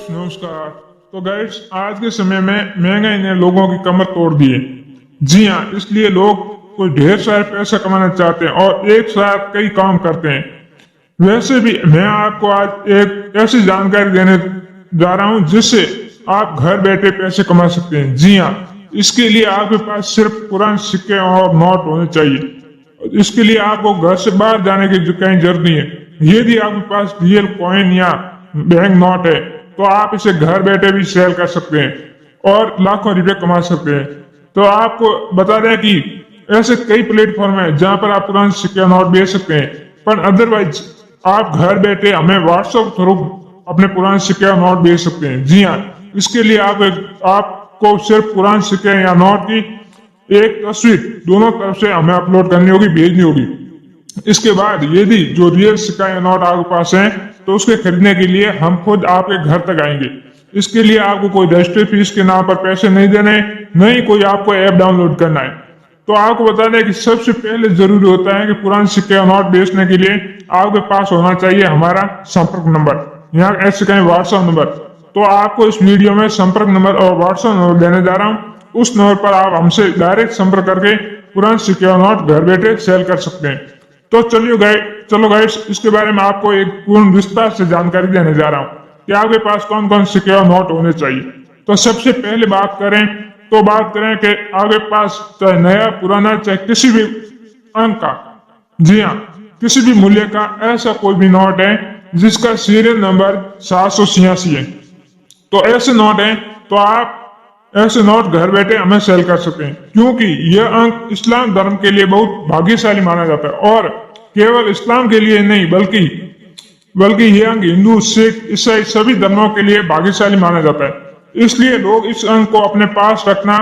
नमस्कार। तो गाइस, आज के समय में महंगाई ने लोगों की कमर तोड़ दी है। जी हाँ, इसलिए लोग कोई ढेर सारे पैसा कमाना चाहते हैं और एक साथ कई काम करते हैं। वैसे भी मैं आपको आज एक ऐसी जानकारी देने जा रहा हूँ जिससे आप घर बैठे पैसे कमा सकते हैं। जी हाँ, इसके लिए आपके पास सिर्फ पुराने सिक्के और नोट होने चाहिए। इसके लिए आपको घर से बाहर जाने की कहीं जरूरत नहीं है। यदि आपके पास रियल कॉइन या बैंक नोट है तो आप इसे घर बैठे भी सेल कर सकते हैं और लाखों रुपए कमा सकते हैं। तो आपको बता दें कि ऐसे कई प्लेटफॉर्म है जहां पर आप पुराने सिक्के नोट बेच सकते हैं, पर अदरवाइज आप घर बैठे हमें व्हाट्सएप थ्रू अपने पुराने सिक्के नोट बेच सकते हैं। जी हाँ, इसके लिए आपको सिर्फ पुराने सिक्के या नोट की एक तस्वीर दोनों तरफ से हमें अपलोड करनी होगी, भेजनी होगी। इसके बाद यदि जो रियल सिक्का या नोट आपके पास है तो उसके खरीदने के लिए हम खुद आपके घर तक आएंगे। इसके लिए आपको कोई रजिस्ट्री फीस के नाम पर पैसे नहीं देने, नहीं कोई आपको ऐप डाउनलोड करना है। तो आपको बता दें कि सबसे पहले जरूरी होता है कि पुराने सिक्के और नोट बेचने के लिए आपके पास होना चाहिए हमारा संपर्क नंबर, यहाँ ऐसे कहें व्हाट्सएप नंबर। तो आपको इस वीडियो में संपर्क नंबर और व्हाट्सएप नंबर देने जा रहा हूँ। उस नंबर पर आप हमसे डायरेक्ट संपर्क करके पुराने सिक्के और नोट घर बैठे सेल कर सकते हैं। तो चलो गाइस, इसके बारे में आपको एक पूर्ण विस्तार से जानकारी देने जा रहा हूँ कि आपके पास कौन कौन सिक्के और नोट होने चाहिए। तो सबसे पहले बात करें कि आपके पास चाहे नया पुराना चाहे किसी भी अंक का, जी हाँ, किसी भी मूल्य का ऐसा कोई भी नोट है जिसका सीरियल नंबर 786 है। तो ऐसे नोट है तो आप ऐसे नोट घर बैठे हमें सेल कर सकते हैं, क्योंकि यह अंक इस्लाम धर्म के लिए बहुत भाग्यशाली माना जाता है। और केवल इस्लाम के लिए नहीं बल्कि यह अंक हिंदू, सिख, ईसाई सभी धर्मों के लिए भाग्यशाली माना जाता है। इसलिए लोग इस अंक को अपने पास रखना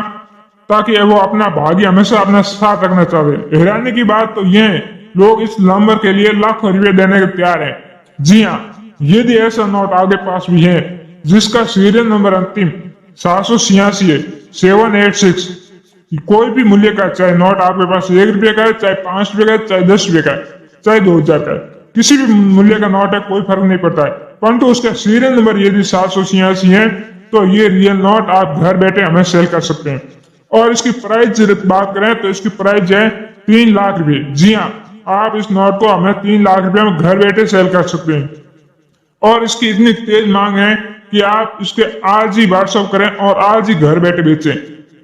ताकि वो अपना भाग्य हमेशा अपने साथ रखना चाहते। हैरानी की बात तो यह है, लोग इस नंबर के लिए लाखों रुपए देने के तैयार हैं। जी हाँ, यदि ऐसा नोट आपके पास भी है जिसका सीरियल नंबर अंतिम 786 है, 786, कोई भी मूल्य का, चाहे नोट आपके पास 1 रुपये का है, चाहे 5 रुपये का है, चाहे 10 रुपये का है, चाहे 2000 का है, किसी भी मूल्य का नोट है, कोई फर्क नहीं पड़ता है। परंतु उसका सीरियल नंबर यदि 786 है तो ये रियल नोट आप घर बैठे हमें सेल कर सकते हैं। और इसकी प्राइस बात करें तो इसकी प्राइस है 3 लाख रुपए। जी हाँ, आप इस नोट को हमें 3 लाख रुपए में घर बैठे सेल कर सकते हैं। और इसकी इतनी तेज मांग है कि आप इसके आज ही व्हाट्सएप करें और आज ही घर बैठे बेचें।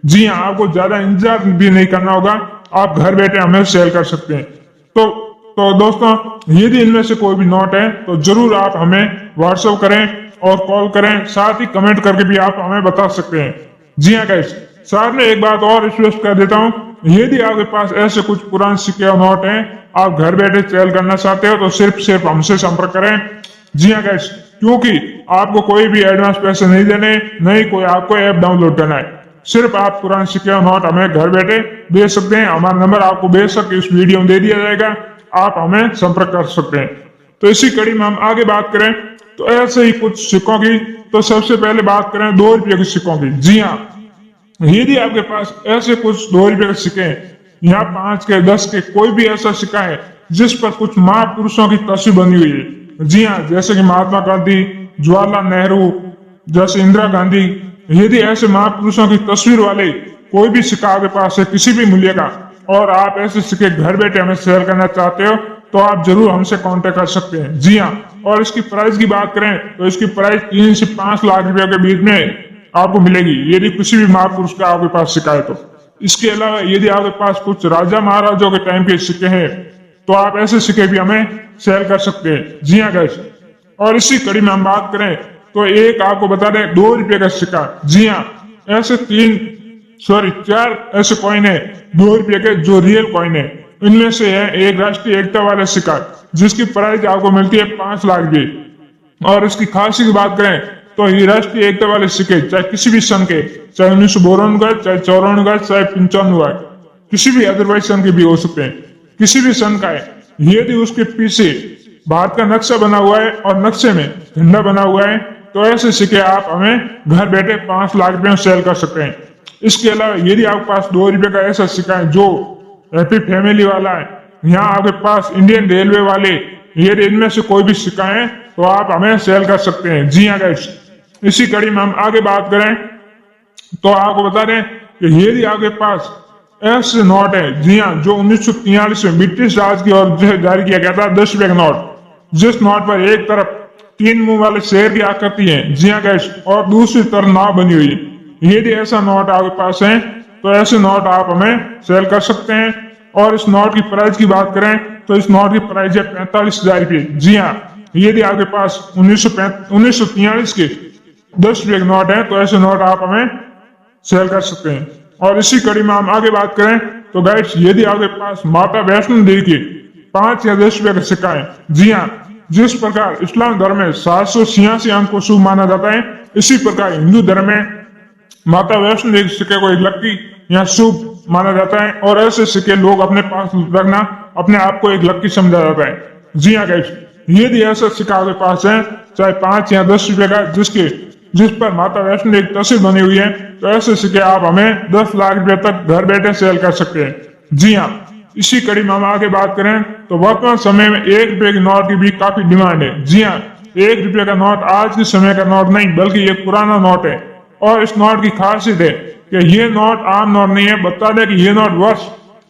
जी हाँ, आपको ज्यादा इंतजार भी नहीं करना होगा, आप घर बैठे हमें सेल कर सकते हैं। तो दोस्तों, यदि इनमें से कोई भी नोट है तो जरूर आप हमें व्हाट्सएप करें और कॉल करें, साथ ही कमेंट करके भी आप हमें बता सकते हैं। जी हाँ गाइस, साथ में एक बात और स्पष्ट कर देता हूँ, यदि आपके पास ऐसे कुछ पुराने सिक्के और नोट हैं, आप घर बैठे सेल करना चाहते हो तो सिर्फ हमसे संपर्क करें। जी हाँ गाइस, क्योंकि आपको कोई भी एडवांस पैसे नहीं देने, नहीं कोई आपको ऐप डाउनलोड करना है। सिर्फ आप पुराने सिक्के और नोट हमें घर बैठे भेज सकते हैं। हमारा नंबर आपको बेशक इस वीडियो में दे दिया जाएगा, आप हमें संपर्क कर सकते हैं। तो इसी कड़ी में हम आगे बात करें तो ऐसे ही कुछ सिक्कों की। तो सबसे पहले बात करें 2 रुपये के सिक्कों की। जी हाँ, यदि आपके पास ऐसे कुछ 2 रुपये के सिक्के हैं, यहाँ 5 के 10 के, कोई भी ऐसा सिक्का है जिस पर कुछ महापुरुषों की तस्वीर बनी हुई है, जी हाँ, जैसे कि महात्मा गांधी, जवाहरलाल नेहरू, जैसे इंदिरा गांधी, यदि ऐसे महापुरुषों की तस्वीर वाले कोई भी सिक्का आपके पास है किसी भी मूल्य का, और आप ऐसे सिक्के घर बैठे हमें शेयर करना चाहते हो तो आप जरूर हमसे कांटेक्ट कर सकते हैं। जी हाँ, और इसकी प्राइस की बात करें तो इसकी प्राइस 3 से 5 लाख रुपए के बीच में आपको मिलेगी, यदि किसी भी महापुरुष का आपके पास सिक्का है तो। इसके अलावा यदि आपके पास कुछ राजा महाराजों के टाइम के सिक्के हैं तो आप ऐसे सिक्के भी हमें सेल कर सकते हैं। जी हाँ गाइस, और इसी कड़ी में हम बात करें तो एक आपको बता दें 2 रुपये का सिक्का। जी हाँ, ऐसे 4 ऐसे कॉइन है 2 रुपये के जो रियल कॉइन है। इनमें से है एक राष्ट्रीय एकता वाला सिक्का जिसकी प्राइस आपको मिलती है 5 लाख रुपये। और इसकी खासियत की बात करें तो ये राष्ट्रीय एकता वाले सिक्के चाहे किसी भी सन के, चाहे 1952 का, चाहे 54 का, चाहे 95 का, किसी भी अदरवाइज सन के भी हो सकते हैं, किसी भी सन का है, यदि उसके पीछे भारत का नक्शा बना हुआ है और नक्शे में झंडा बना हुआ है तो ऐसे सिक्के आप हमें घर बैठे 5 लाख रुपए में सेल कर सकते हैं। इसके अलावा यदि आपके पास 2 रुपये का ऐसा सिक्का है जो हैप्पी फैमिली वाला है, यहाँ आपके पास इंडियन रेलवे वाले, यदि इनमें से कोई भी सिक्का है तो आप हमें सेल कर सकते हैं। जी हाँ गाइस, इसी कड़ी में हम आगे बात करें तो आपको बता दें कि यदि आपके पास ऐसे नोट है, जी हाँ, जो 1943 में ब्रिटिश राज की ओर से जारी किया गया था, 10 रुपए का नोट, जिस नोट पर एक तरफ 3 मुंह वाले शेर की आकृति है, जी हाँ गैस, और दूसरी तरफ नाव बनी हुई है। यदि ऐसा नोट आपके पास है तो ऐसे नोट आप हमें सेल कर सकते हैं। और इस नोट की प्राइस की बात करें तो इस नोट की प्राइस है 45,000 रुपये। जी हाँ, यदि आपके पास 1943 के 10 रुपए के नोट है तो ऐसे नोट आप हमें सेल कर सकते हैं। और इसी कड़ी में हम आगे बात करें तो गाइस, यदि आपके पास माता वैष्णो देवी के 5 या 10 रुपए का सिक्का है, जी हाँ, जिस प्रकार इस्लाम धर्म में 786 अंक को शुभ माना जाता है, इसी प्रकार हिंदू धर्म में माता वैष्णो देवी सिक्के को एक लक्की या शुभ माना जाता है। और ऐसे सिक्के लोग अपने पास रखना अपने आप को एक लक्की समझा जाता है। जी हाँ गाइस, यदि ऐसा सिक्का आपके पास है, चाहे 5 या 10 रुपए का, जिस पर माता वैष्णो देवी की तस्वीर बनी हुई है, तो ऐसे सिक्के आप हमें 10 लाख रुपए तक घर बैठे सेल कर सकते हैं। जी हाँ, इसी कड़ी में हम आगे बात करें तो वर्तमान समय में 1 रुपए के नोट की भी काफी डिमांड है। जी हाँ, 1 रुपए का नोट आज के समय का नोट नहीं बल्कि एक पुराना नोट है। और इस नोट की खासियत है कि ये नोट आम नोट नहीं है। बता दें कि ये नोट वर्ष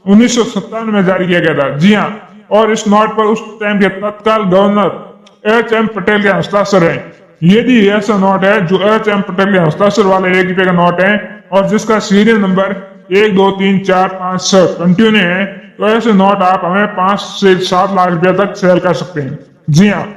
1957 में जारी किया गया था। जी हाँ, और इस नोट पर उस टाइम के तत्काल गवर्नर H.M. पटेल के हस्ताक्षर है। यदि ऐसा नोट है जो H.M. पटेल के हस्ताक्षर वाले 1 रुपए का नोट है और जिसका सीरियल नंबर 1 2 3 4 5 6 कंटिन्यू है, तो ऐसे नोट आप हमें 5 से 7 लाख रुपए तक सेल कर सकते हैं। जी हाँ,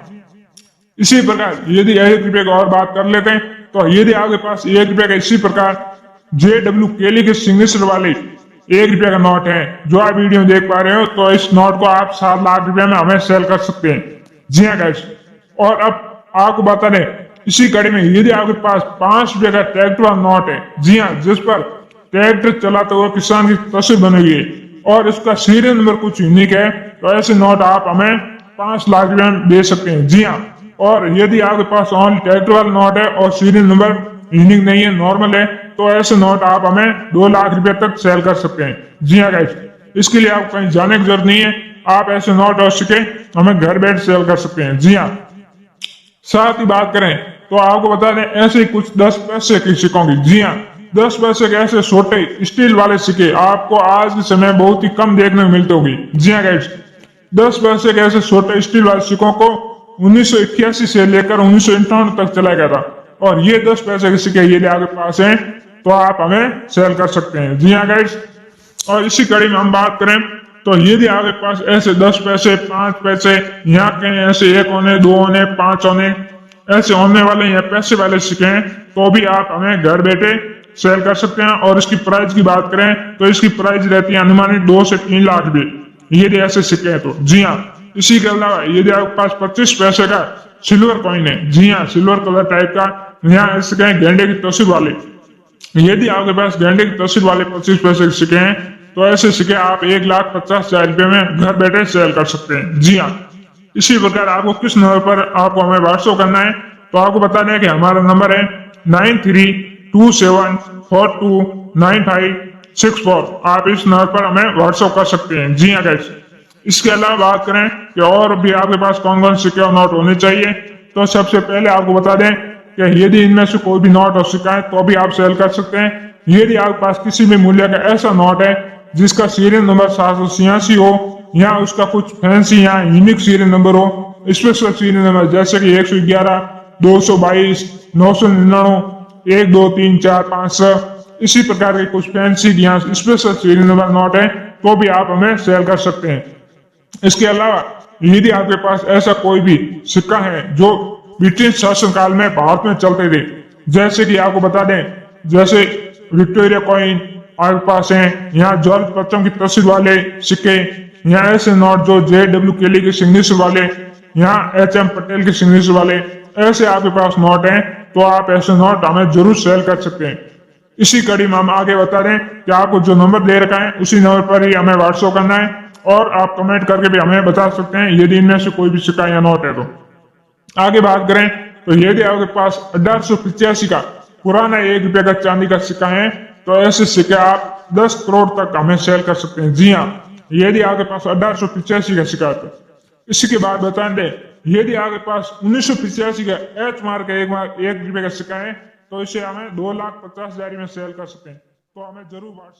इसी प्रकार यदि 1 रुपए की और बात कर लेते हैं तो यदि आपके पास 1 रुपए का इसी प्रकार JW केली के सिग्नेचर वाले 1 रुपए का नोट है जो आप वीडियो में देख पा रहे हो, तो इस नोट को आप 7 लाख रुपए में हमें सेल कर सकते हैं। जी हाँ गाइस, और अब आपको बता दें इसी कड़ी में यदि आपके पास 5 रुपए का ट्रैक्टर वाला नोट है, जी हाँ, जिस पर ट्रैक्टर चलाते हुए किसान की तस्वीर बनी हुई है और इसका सीरियल नंबर कुछ यूनिक है, तो ऐसे नोट आप हमें 5 लाख रुपए में दे सकते हैं। जी हाँ, और यदि आपके पास ऑनली ट्रैक्टर वाला नोट है और सीरियल नंबर यूनिक नहीं है, नॉर्मल है, तो ऐसे नोट आप हमें 2 लाख रुपए तक सेल कर सकते हैं। जी हाँ गाइस, इसके लिए आपको कहीं जाने की जरूरत नहीं है, आप ऐसे नोट और सिक्के हमें घर बैठ सेल कर सकते हैं। जी हाँ, साथ ही बात करें तो आपको बता दें ऐसे कुछ 10 पैसे के सिक्कों की। जी हाँ, 10 पैसे के ऐसे छोटे स्टील वाले सिक्के आपको आज के समय बहुत ही कम देखने को मिलते होंगे। जी हाँ गाइस, 10 पैसे के ऐसे छोटे स्टील वाले सिक्कों को 1981 से लेकर 1958 तक चलाया गया था। और ये 10 पैसे के सिक्के यदि आपके पास हैं तो आप हमें सेल कर सकते हैं। जी हाँ गाइस, और इसी कड़ी में हम बात करें तो यदि आपके पास ऐसे 10 पैसे, 5 पैसे, यहाँ कहीं ऐसे 1 होने, 2 होने, 5 होने, ऐसे होने वाले या पैसे वाले सिक्के हैं, तो भी आप हमें घर बैठे सेल कर सकते हैं। और इसकी प्राइस की बात करें तो इसकी प्राइस रहती है अनुमानित 2 से 3 लाख रुपए यदि ऐसे सिक्के हैं तो। जी हाँ, इसी के अलावा यदि आपके पास 25 पैसे का सिल्वर कॉइन है, जी हाँ, सिल्वर कलर टाइप का, यहाँ ऐसे कहें गेंडे की तस्वीर वाले, यदि आपके पास गेंडे की तस्वीर वाले 25 पैसे के सिक्के हैं तो ऐसे सिक्के आप 1,50,000 रुपए में घर बैठे सेल कर सकते हैं। जी हाँ, इसी प्रकार आपको किस नंबर पर आपको हमें व्हाट्सएप करना है तो आपको बता दें कि हमारा नंबर है 9327429564। आप इस नंबर पर हमें व्हाट्सएप कर सकते हैं। जी हाँ गाइस, इसके अलावा बात करें कि और भी आपके पास कौन कौन सिक्के और नोट होने चाहिए, तो सबसे पहले आपको बता दें कि यदि इनमें से कोई भी नोट और सिक्का है तो भी आप सेल कर सकते हैं। यदि आपके पास किसी भी मूल्य का ऐसा नोट है जिसका सीरियल नंबर 786 हो या उसका कुछ फैंसी या यूनिक सीरियल नंबर हो, स्पेशल सीरियल नंबर जैसे कि 111, 222, 999, 1 2 3 4 5 6, इसी प्रकार के कुछ फैंसी या स्पेशल सीरियल नंबर नोट है तो भी आप हमें सेल कर सकते हैं। इसके अलावा यदि आपके पास ऐसा कोई भी सिक्का है जो ब्रिटिश शासन काल में भारत में चलते थे, जैसे कि आपको बता दें जैसे विक्टोरिया कॉइन आपके पास है, यहाँ जॉर्ज प्रथम की तस्वीर वाले सिक्के, यहाँ ऐसे नोट जो JW केली के सिग्नेचर वाले, यहाँ HM पटेल के सिग्नेचर वाले, ऐसे आपके पास नोट हैं तो आप ऐसे नोट हमें जरूर सेल कर सकते हैं। इसी कड़ी में हम आगे बता दें कि आपको जो नंबर दे रखा है उसी नंबर पर ही हमें व्हाट्सएप करना है और आप कमेंट करके भी हमें बता सकते हैं यदि इनमें से कोई भी सिक्का या नोट है तो। आगे बात करें तो यदि आपके पास 1885 का पुराना 1 रुपए का चांदी का सिक्का है तो ऐसे सिक्के आप 10 करोड़ तक हमें सेल कर सकते हैं। जी हाँ, यदि आपके पास 1885 का सिक्का है तो। इसके बाद बता दें यदि आपके पास 1985 का एच मार्क का एक रुपए का सिक्का है तो इसे हमें 2,50,000 में सेल कर सकते हैं। तो हमें जरूर